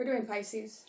We're doing Pisces.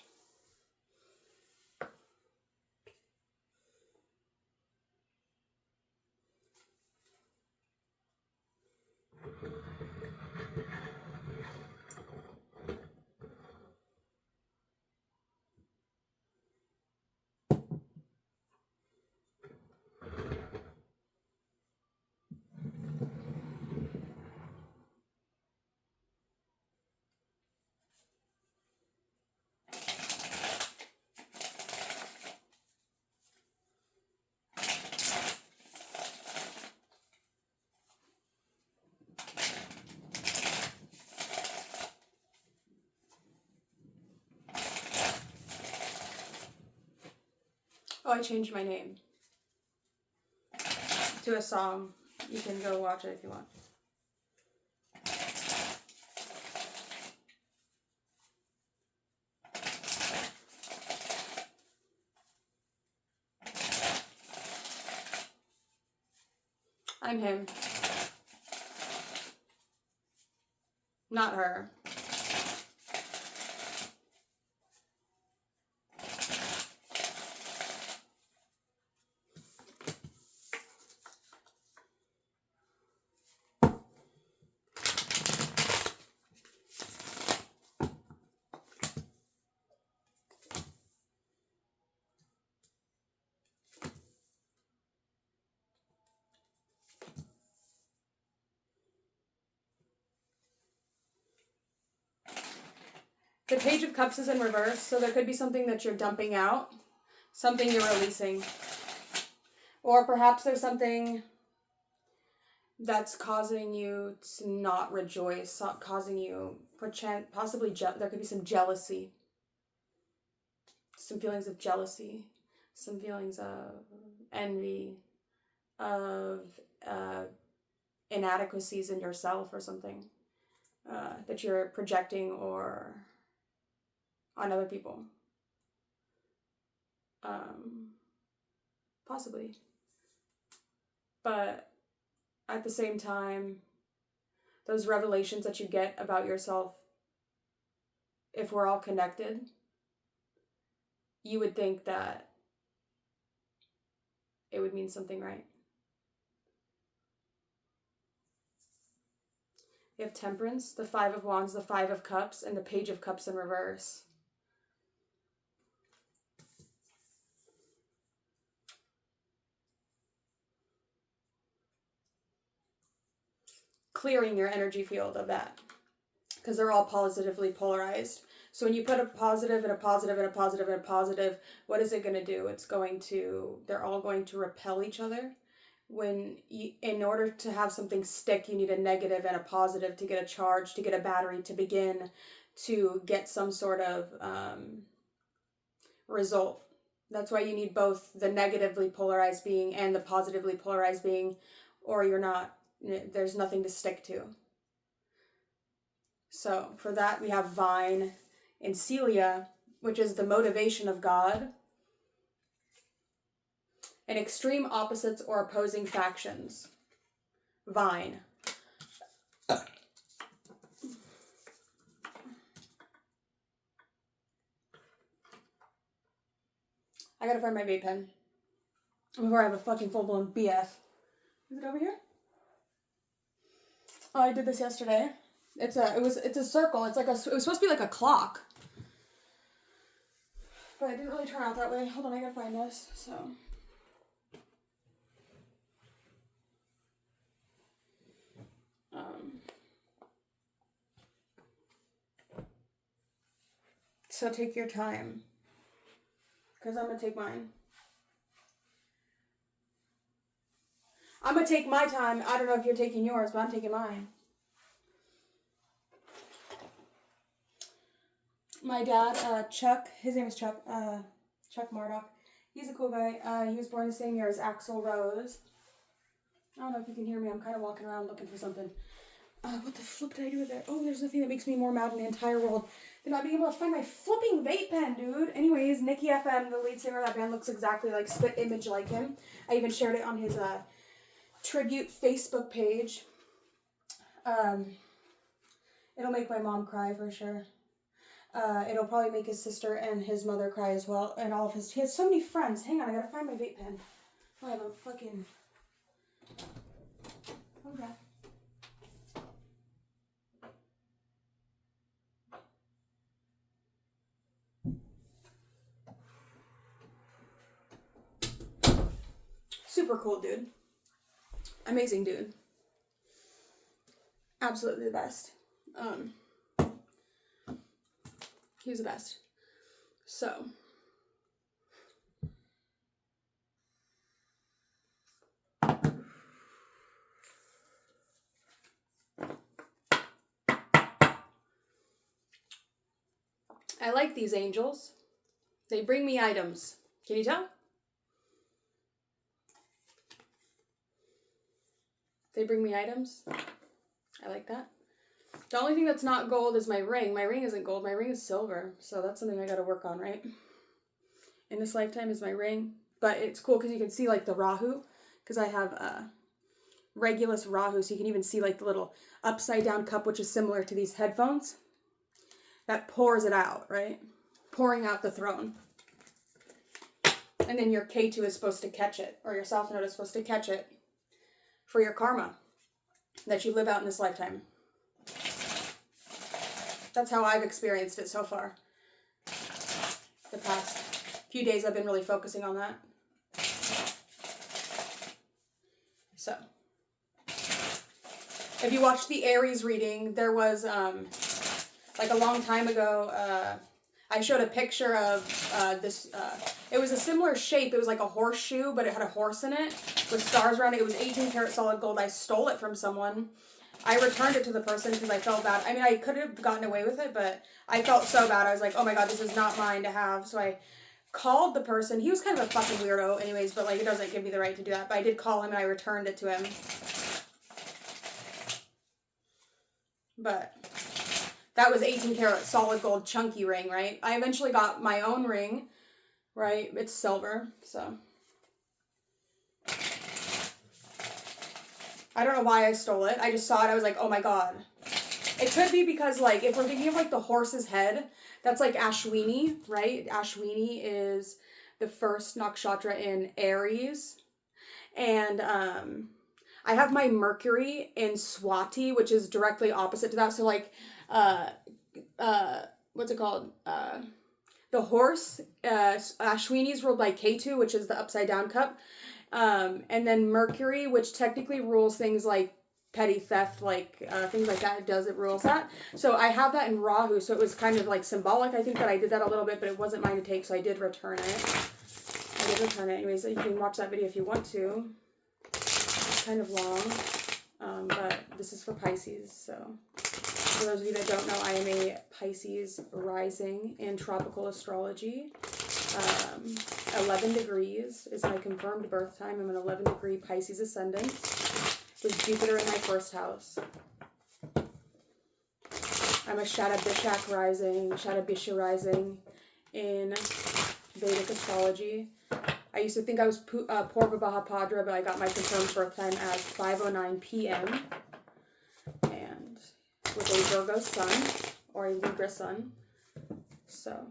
Oh, I changed my name to a song. You can go watch it if you want. I'm him. Not her. The Page of Cups is in reverse, so there could be something that you're dumping out, something you're releasing. Or perhaps there's something that's causing you to not rejoice, causing you, possibly, there could be some jealousy. Some feelings of jealousy, some feelings of envy, of inadequacies in yourself or something that you're projecting or on other people. Possibly. But at the same time, those revelations that you get about yourself, if we're all connected, you would think that it would mean something, right? You have Temperance, the Five of Wands, the Five of Cups, and the Page of Cups in reverse. Clearing your energy field of that, because they're all positively polarized. So when you put a positive and a positive and a positive and a positive, what is it going to do? They're all going to repel each other. In order to have something stick, you need a negative and a positive to get a charge, to get a battery, to begin to get some sort of result. That's why you need both the negatively polarized being and the positively polarized being, or there's nothing to stick to. So for that, we have Vine and Celia, which is the motivation of God, and extreme opposites or opposing factions. Vine. I gotta find my vape pen before I have a fucking full-blown BF. Is it over here? Oh, I did this yesterday. It's a circle. It was supposed to be like a clock. But it didn't really turn out that way. Hold on, I gotta find this. So take your time, because I'm gonna take mine. I'm gonna take my time. I don't know if you're taking yours, but I'm taking mine. My dad, Chuck, his name is Chuck Murdoch. He's a cool guy. He was born the same year as Axl Rose. I don't know if you can hear me. I'm kind of walking around looking for something. What the flip did I do with it? Oh, there's nothing that makes me more mad in the entire world than not being able to find my flipping vape pen, dude. Anyways, Nicky FM, the lead singer of that band, looks exactly like spit image like him. I even shared it on his tribute Facebook page. It'll make my mom cry for sure. It'll probably make his sister and his mother cry as well, and all of his. He has so many friends. Hang on, I gotta find my vape pen. I have a fucking. Okay. Super cool dude. Amazing dude. Absolutely the best. He was the best. So. I like these angels. They bring me items. Can you tell? They bring me items. I like that. The only thing that's not gold is my ring. My ring isn't gold. My ring is silver. So that's something I got to work on, right? In this lifetime is my ring. But it's cool because you can see like the Rahu. Because I have Regulus Rahu. So you can even see like the little upside down cup, which is similar to these headphones. That pours it out, right? Pouring out the throne. And then your K2 is supposed to catch it. Or your South Node is supposed to catch it. For your karma that you live out in this lifetime. That's how I've experienced it so far. The past few days I've been really focusing on that. So, if you watched the Aries reading, there was, like a long time ago, I showed a picture of this, it was a similar shape. It was like a horseshoe, but it had a horse in it with stars around it. It was 18 karat solid gold. I stole it from someone. I returned it to the person because I felt bad. I mean, I could have gotten away with it, but I felt so bad. I was like, oh my God, this is not mine to have. So I called the person. He was kind of a fucking weirdo anyways, but like it doesn't give me the right to do that. But I did call him and I returned it to him. But that was 18 karat solid gold chunky ring, right? I eventually got my own ring, right? It's silver, so. I don't know why I stole it. I just saw it. I was like, oh my God. It could be because, like, if we're thinking of, like, the horse's head, that's, like, Ashwini, right? Ashwini is the first nakshatra in Aries. And I have my Mercury in Swati, which is directly opposite to that. So, like, what's it called? The horse, Ashwini is ruled by Ketu, which is the upside down cup. And then Mercury, which technically rules things like petty theft, like things like that. It rules that. So I have that in Rahu, so it was kind of like symbolic. I think that I did that a little bit, but it wasn't mine to take, so I did return it. Anyways, you can watch that video if you want to. It's kind of long, but this is for Pisces, so. For those of you that don't know, I am a Pisces rising in tropical astrology. 11 degrees is my confirmed birth time. I'm an 11 degree Pisces ascendant with Jupiter in my first house. I'm a Shadabishak rising in Vedic astrology. I used to think I was Purva Bahapadra, but I got my confirmed birth time as 5:09 p.m. and with a Virgo sun or a Libra sun. So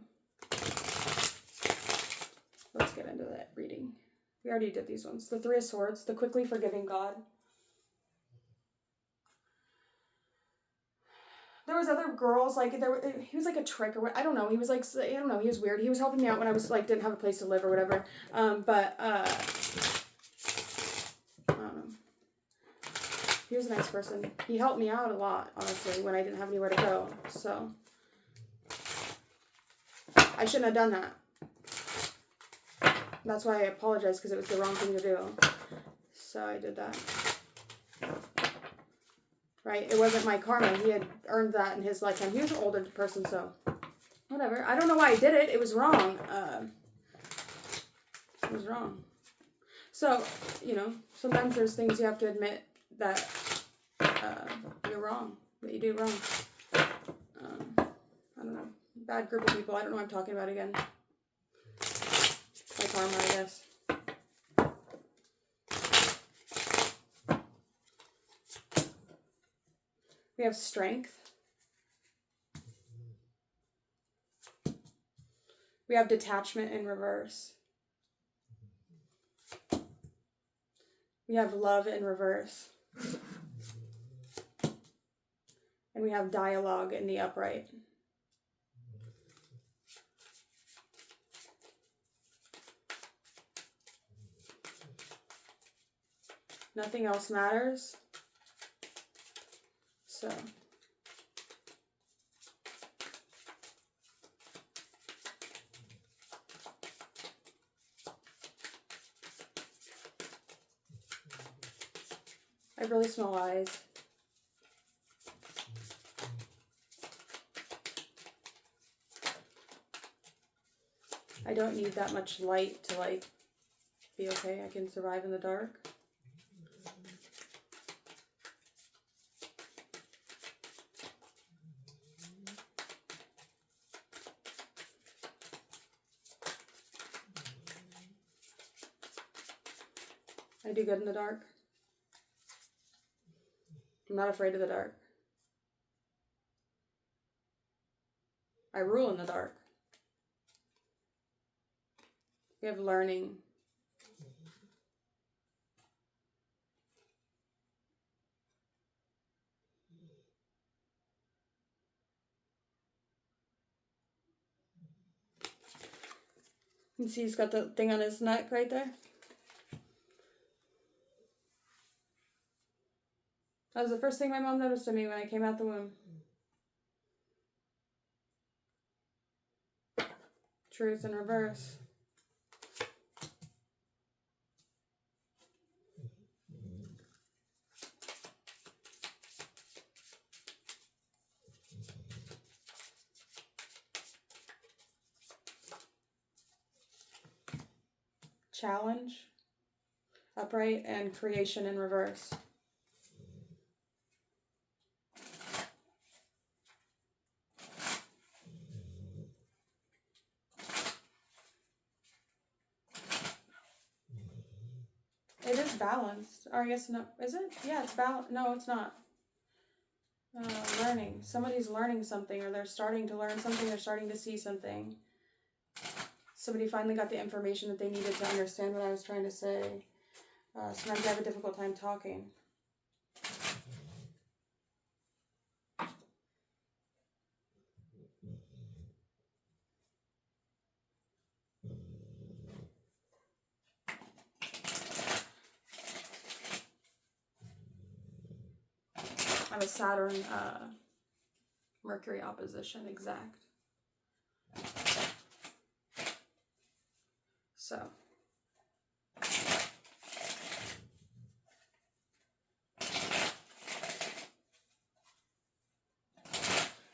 let's get into that reading. We already did these ones. The Three of Swords, the quickly forgiving God. There was other girls, like, he was like a trick or what, I don't know. He was like, I don't know, he was weird. He was helping me out when I was like, didn't have a place to live or whatever. I don't know. He was a nice person. He helped me out a lot, honestly, when I didn't have anywhere to go. So, I shouldn't have done that. That's why I apologize, because it was the wrong thing to do. So I did that. Right? It wasn't my karma. He had earned that in his lifetime. He was an older person, so whatever. I don't know why I did it. It was wrong. It was wrong. So, you know, sometimes there's things you have to admit that you're wrong, that you do wrong. I don't know. Bad group of people. I don't know what I'm talking about again. My karma, I guess. We have strength. We have detachment in reverse. We have love in reverse. And we have dialogue in the upright. Nothing else matters. So I have really small eyes. I don't need that much light to like be okay. I can survive in the dark. I do good in the dark. I'm not afraid of the dark. I rule in the dark. We have learning. You can see he's got the thing on his neck right there. That was the first thing my mom noticed in me when I came out the womb. Truth in reverse. Challenge, upright, and creation in reverse. It is balanced. Or I guess no. Is it? Yeah, it's balanced. No, it's not. Learning. Somebody's learning something, or they're starting to learn something, they're starting to see something. Somebody finally got the information that they needed to understand what I was trying to say. Sometimes I have a difficult time talking. I have a Saturn, Mercury opposition exact. So.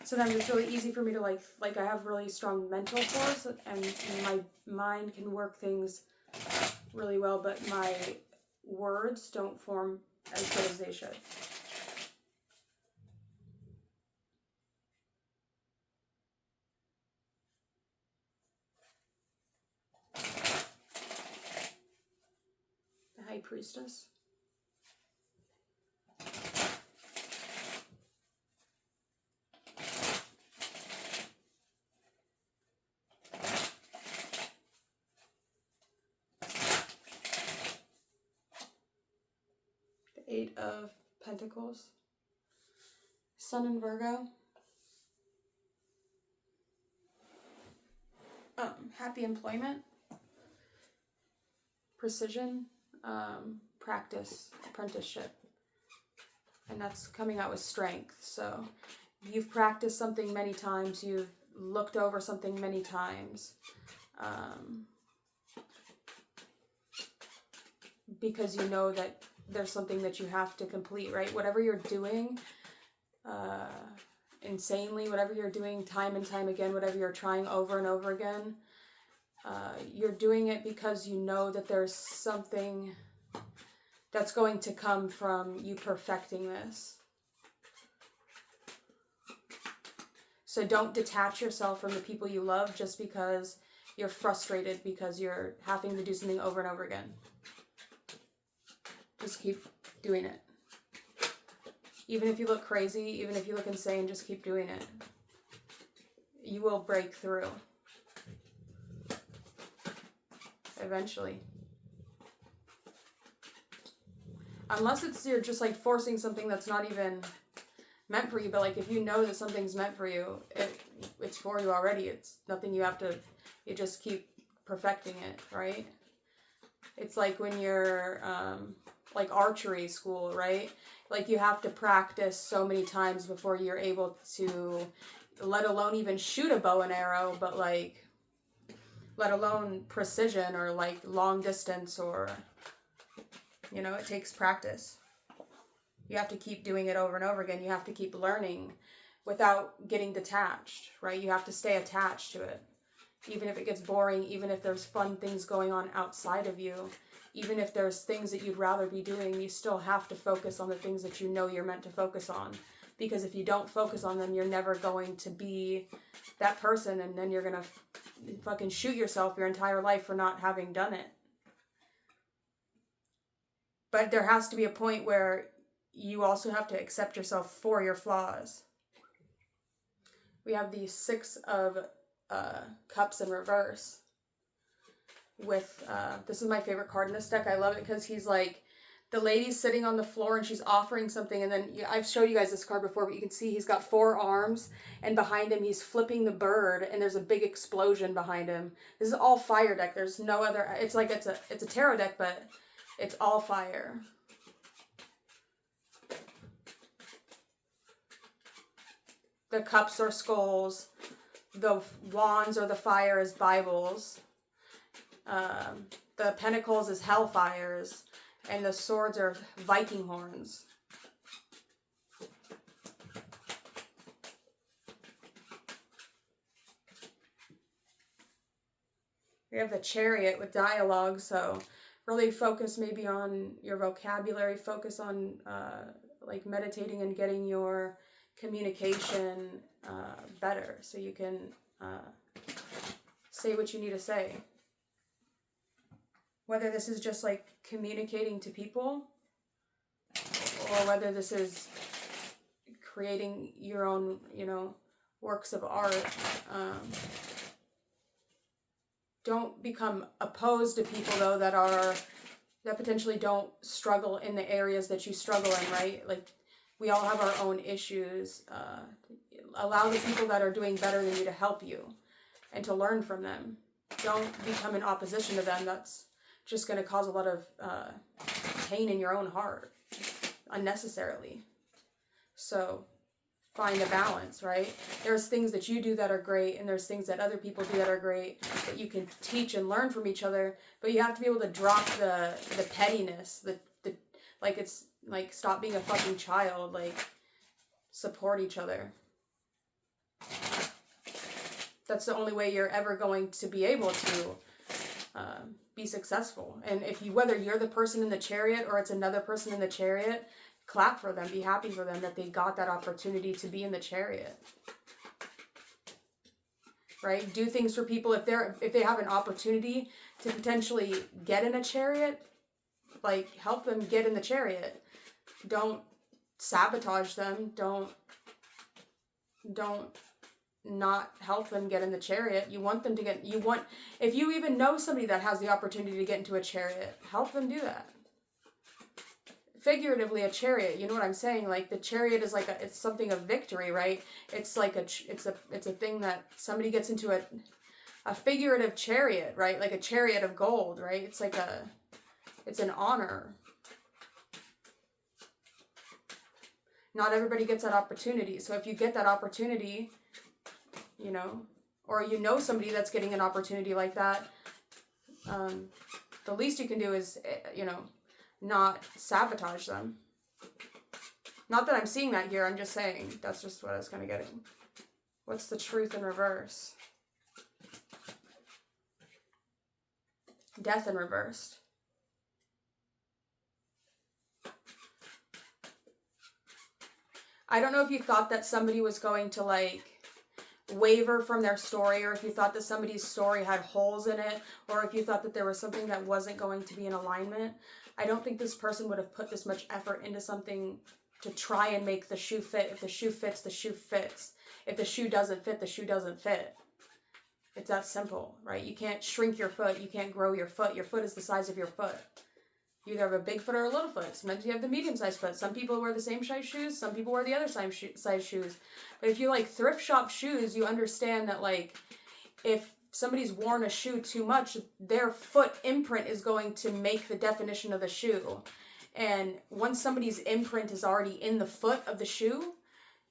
Sometimes it's really easy for me to like I have really strong mental force, and my mind can work things really well, but my words don't form as good as they should. The High Priestess. The Eight of Pentacles. Sun in Virgo. Happy employment. Precision. Practice. Apprenticeship. And that's coming out with strength. So you've practiced something many times. You've looked over something many times. Because you know that there's something that you have to complete, right? Whatever you're doing, insanely, whatever you're doing time and time again, whatever you're trying over and over again, you're doing it because you know that there's something that's going to come from you perfecting this. So don't detach yourself from the people you love just because you're frustrated because you're having to do something over and over again. Just keep doing it. Even if you look crazy, even if you look insane, just keep doing it. You will break through. eventually. Unless you're just like forcing something that's not even meant for you, but like if you know that something's meant for you, it's for you already. It's nothing you have to, you just keep perfecting it, right? It's like when you're like archery school, right? Like you have to practice so many times before you're able to, let alone even shoot a bow and arrow, but like let alone precision or like long distance, or you know, it takes practice. You have to keep doing it over and over again. You have to keep learning without getting detached, right? You have to stay attached to it. Even if it gets boring, even if there's fun things going on outside of you, even if there's things that you'd rather be doing, you still have to focus on the things that you know you're meant to focus on. Because if you don't focus on them, you're never going to be that person, and then you're going to fucking shoot yourself your entire life for not having done it. But there has to be a point where you also have to accept yourself for your flaws. We have the Six of Cups in reverse. With this is my favorite card in this deck. I love it because he's like, the lady's sitting on the floor and she's offering something, and then I've showed you guys this card before, but you can see he's got 4 arms, and behind him he's flipping the bird, and there's a big explosion behind him. This is all fire deck. There's no other. It's like it's a tarot deck, but it's all fire. The cups are skulls. The wands or the fire is Bibles. The pentacles is hellfires. And the swords are Viking horns. We have the Chariot with dialogue, so really focus maybe on your vocabulary, focus on like meditating and getting your communication better so you can say what you need to say. Whether this is just like communicating to people, or whether this is creating your own, you know, works of art. Don't become opposed to people though that potentially don't struggle in the areas that you struggle in, right? Like we all have our own issues. Allow the people that are doing better than you to help you and to learn from them. Don't become in opposition to them. That's just going to cause a lot of pain in your own heart unnecessarily. So find a balance, right? There's things that you do that are great, and there's things that other people do that are great that you can teach and learn from each other, but you have to be able to drop the pettiness, the like, it's like, stop being a fucking child, like support each other. That's the only way you're ever going to be able to be successful. And if you, whether you're the person in the chariot or it's another person in the chariot, clap for them, be happy for them that they got that opportunity to be in the chariot. Right? Do things for people if they have an opportunity to potentially get in a chariot, like help them get in the chariot. Don't sabotage them. Don't not help them get in the chariot. You want them to get, if you even know somebody that has the opportunity to get into a chariot, help them do that. Figuratively, a chariot, you know what I'm saying? Like the chariot is like it's something of victory, right? It's like it's a thing that somebody gets into a figurative chariot, right? Like a chariot of gold, right? It's like it's an honor. Not everybody gets that opportunity. So if you get that opportunity, you know, or you know somebody that's getting an opportunity like that, the least you can do is, you know, not sabotage them. Not that I'm seeing that here, I'm just saying, that's just what I was kind of getting. What's the truth in reverse? Death in reversed. I don't know if you thought that somebody was going to like waver from their story, or if you thought that somebody's story had holes in it, or if you thought that there was something that wasn't going to be in alignment. I don't think this person would have put this much effort into something to try and make the shoe fit. If the shoe fits, the shoe fits. If the shoe doesn't fit, the shoe doesn't fit. It's that simple, right? You can't shrink your foot. You can't grow your foot. Your foot is the size of your foot. You either have a big foot or a little foot. Sometimes you have the medium-sized foot. Some people wear the same size shoes. Some people wear the other size shoes. But if you like thrift shop shoes, you understand that like if somebody's worn a shoe too much, their foot imprint is going to make the definition of the shoe. And once somebody's imprint is already in the foot of the shoe,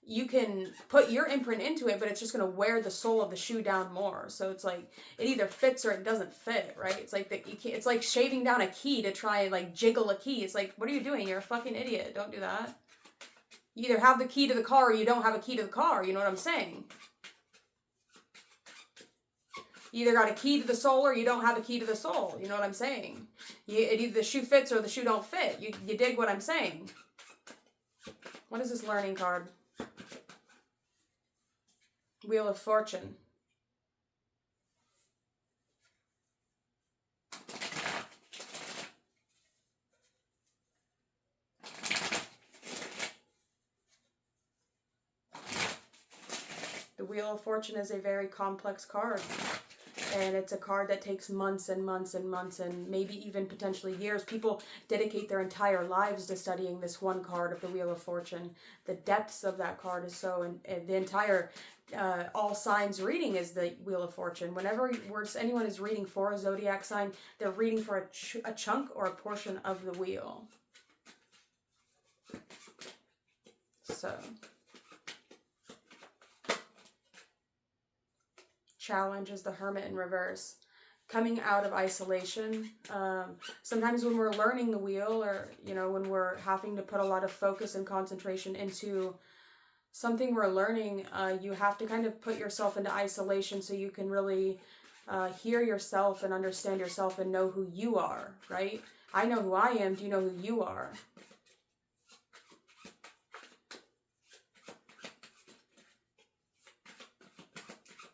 you can put your imprint into it, but it's just going to wear the sole of the shoe down more. So it's like it either fits or it doesn't fit, right? It's like it's like shaving down a key to try and like jiggle a key. It's like, what are you doing? You're a fucking idiot. Don't do that. You either have the key to the car or you don't have a key to the car. You know what I'm saying? You either got a key to the sole or you don't have a key to the sole. You know what I'm saying? Either the shoe fits or the shoe don't fit. You dig what I'm saying? What is this learning card? Wheel of Fortune. The Wheel of Fortune is a very complex card. And it's a card that takes months and months and months and maybe even potentially years. People dedicate their entire lives to studying this one card of the Wheel of Fortune. The depths of that card is so, and the entire all signs reading is the Wheel of Fortune. Whenever anyone is reading for a zodiac sign, they're reading for a chunk or a portion of the wheel. So, Challenge is the Hermit in reverse. Coming out of isolation. Sometimes when we're learning the wheel, or when we're having to put a lot of focus and concentration into something we're learning, you have to kind of put yourself into isolation so you can really hear yourself and understand yourself and know who you are, right? I know who I am. Do you know who you are?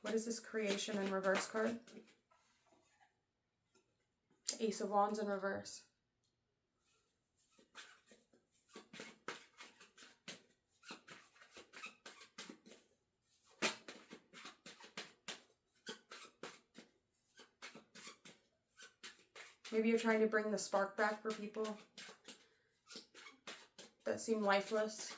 What is this Creation in reverse card? Ace of Wands in reverse. Maybe you're trying to bring the spark back for people that seem lifeless.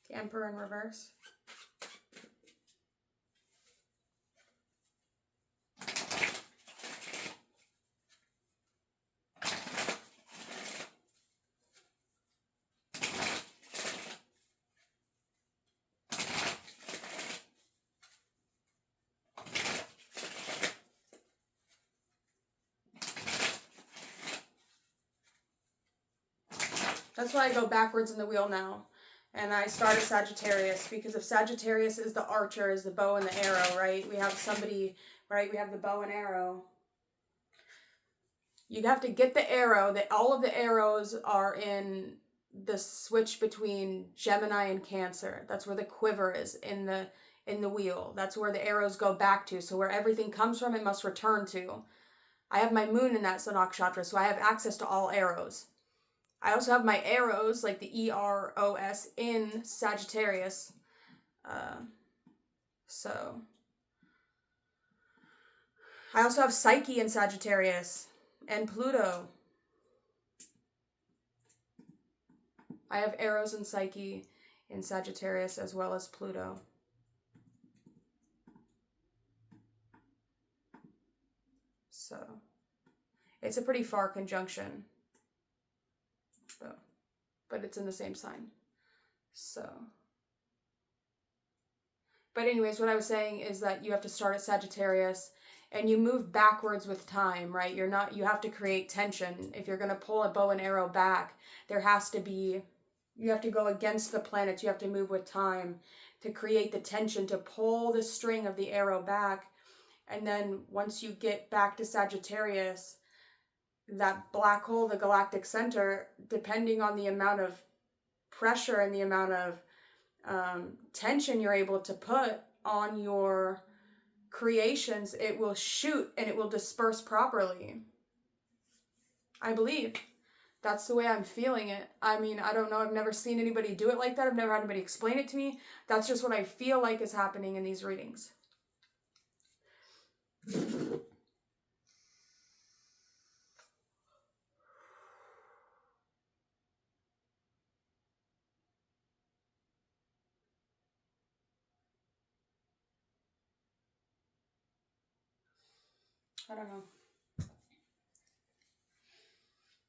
The Emperor in reverse. That's why I go backwards in the wheel now. And I start at Sagittarius, because if Sagittarius is the archer, is the bow and the arrow, right? We have somebody, right? We have the bow and arrow. You have to get the arrow. All of the arrows are in the switch between Gemini and Cancer. That's where the quiver is in the wheel. That's where the arrows go back to. So where everything comes from, it must return to. I have my moon in that Nakshatra, so I have access to all arrows. I also have my arrows, like the EROS, in Sagittarius. So I also have Psyche in Sagittarius and Pluto. I have arrows in Psyche in Sagittarius as well as Pluto. So it's a pretty far conjunction. But it's in the same sign. So. But anyways, what I was saying is that you have to start at Sagittarius and you move backwards with time, right? You have to create tension. If you're going to pull a bow and arrow back, you have to go against the planets. You have to move with time to create the tension, to pull the string of the arrow back. And then once you get back to Sagittarius, that black hole, the galactic center, depending on the amount of pressure and the amount of tension you're able to put on your creations, it will shoot and it will disperse properly. I believe That's the way I'm feeling it. I mean, I don't know. I've never seen anybody do it like that. I've never had anybody explain it to me. That's just what I feel like is happening in these readings. I don't know.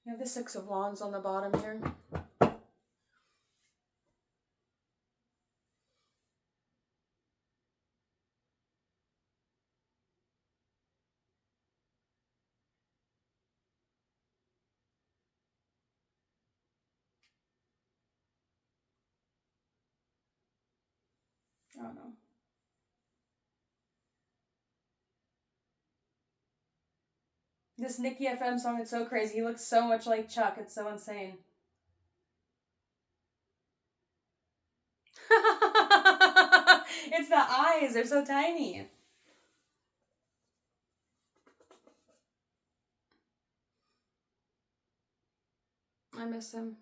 You have the Six of Wands on the bottom here. I don't know. This Nicki FM song is so crazy. He looks so much like Chuck. It's so insane. It's the eyes. They're so tiny. I miss him.